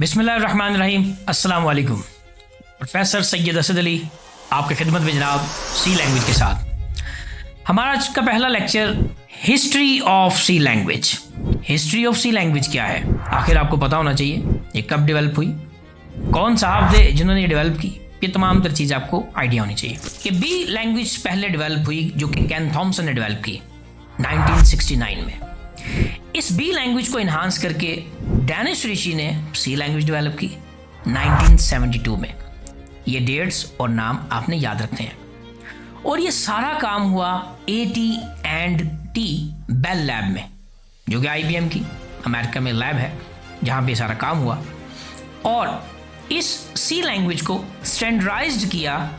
बिस्मिल्लाहिर्रहमानिर्रहीम। अस्सलाम वालेकुम। प्रोफेसर सैयद असद अली आपकी खिदमत में जनाब सी लैंग्वेज के साथ। हमारा आज का पहला lecture history of C language. History of C language क्या है, आखिर आपको पता होना चाहिए। ये कब डेवलप हुई, कौन साहब थे जिन्होंने ये डेवलप की, ये तमाम तर चीज़ आपको आइडिया होनी चाहिए। कि बी लैंग्वेज पहले डेवलप हुई जो कि केन थॉमसन ने डेवलप की 1969 में। इस बी लैंग्वेज को इन्हांस करके डैनिश ऋषि ने सी लैंग्वेज डेवलप की 1972 में। ये डेट्स और नाम आपने याद रखने हैं। और ये सारा काम हुआ AT&T बेल लैब में, जो कि IBM की अमेरिका में लैब है जहाँ पे सारा काम हुआ। और इस सी लैंग्वेज को स्टैंडर्डाइज्ड किया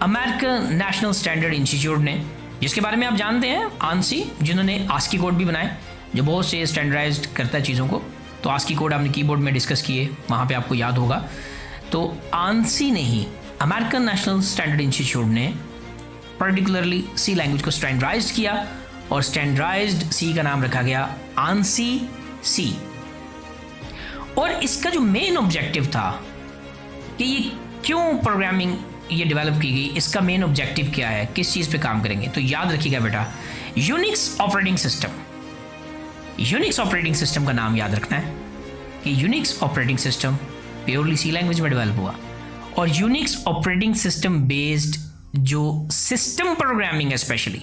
अमेरिकन नेशनल स्टैंडर्ड इंस्टीट्यूट ने, जिसके बारे में आप जानते हैं ANSI, जिन्होंने ASCII कोड भी बनाए जो बहुत से स्टैंडर्डाइज्ड करता है चीज़ों को। तो ASCII कोड आपने कीबोर्ड में डिस्कस किए, वहाँ पे आपको याद होगा। तो ANSI ने ही, अमेरिकन नेशनल स्टैंडर्ड इंस्टीट्यूट ने पर्टिकुलरली सी लैंग्वेज को स्टैंडर्डाइज्ड किया और स्टैंडर्डाइज्ड सी का नाम रखा गया ANSI C। और इसका जो मेन ऑब्जेक्टिव था कि ये क्यों प्रोग्रामिंग ये डेवलप की गई, इसका मेन ऑब्जेक्टिव क्या है, किस चीज़ पे काम करेंगे, तो याद रखिएगा बेटा, Unix operating system. Unix operating system का नाम याद रखना है कि Unix operating system purely C language में डेवलप हुआ। और यूनिक्स ऑपरेटिंग सिस्टम बेस्ड जो सिस्टम प्रोग्रामिंग है, स्पेशली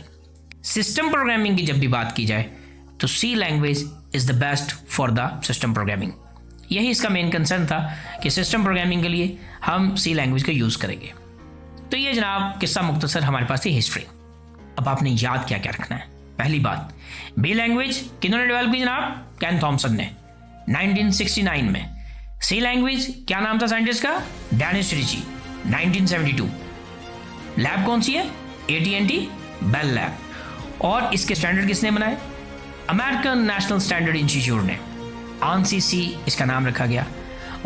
सिस्टम प्रोग्रामिंग की जब भी बात की जाए तो C language is the best for the system programming. यही इसका मेन कंसर्न था कि सिस्टम प्रोग्रामिंग के लिए हम सी लैंग्वेज का यूज़ करेंगे। तो ये जनाब किस्सा मुख्तसर हमारे पास थी हिस्ट्री। अब आपने याद क्या क्या रखना है। पहली बात, बी लैंग्वेज किन्होंने डेवलप की जनाब? केन थॉमसन ने 1969 में। सी लैंग्वेज क्या नाम था साइंटिस्ट का? डैनिश ऋषि 1972। लैब कौन सी है? AT&T bell lab. और इसके स्टैंडर्ड किसने बनाए? अमेरिकन नेशनल स्टैंडर्ड इंस्टीट्यूट ने। ANSI C इसका नाम रखा गया।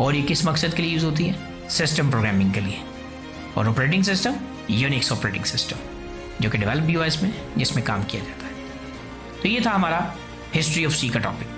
और ये किस मकसद के लिए यूज़ होती है? सिस्टम प्रोग्रामिंग के लिए। और operating system Unix operating system, जो कि डेवलप भी हुआ इसमें, जिसमें काम किया जाता है। तो ये था हमारा हिस्ट्री ऑफ सी का टॉपिक।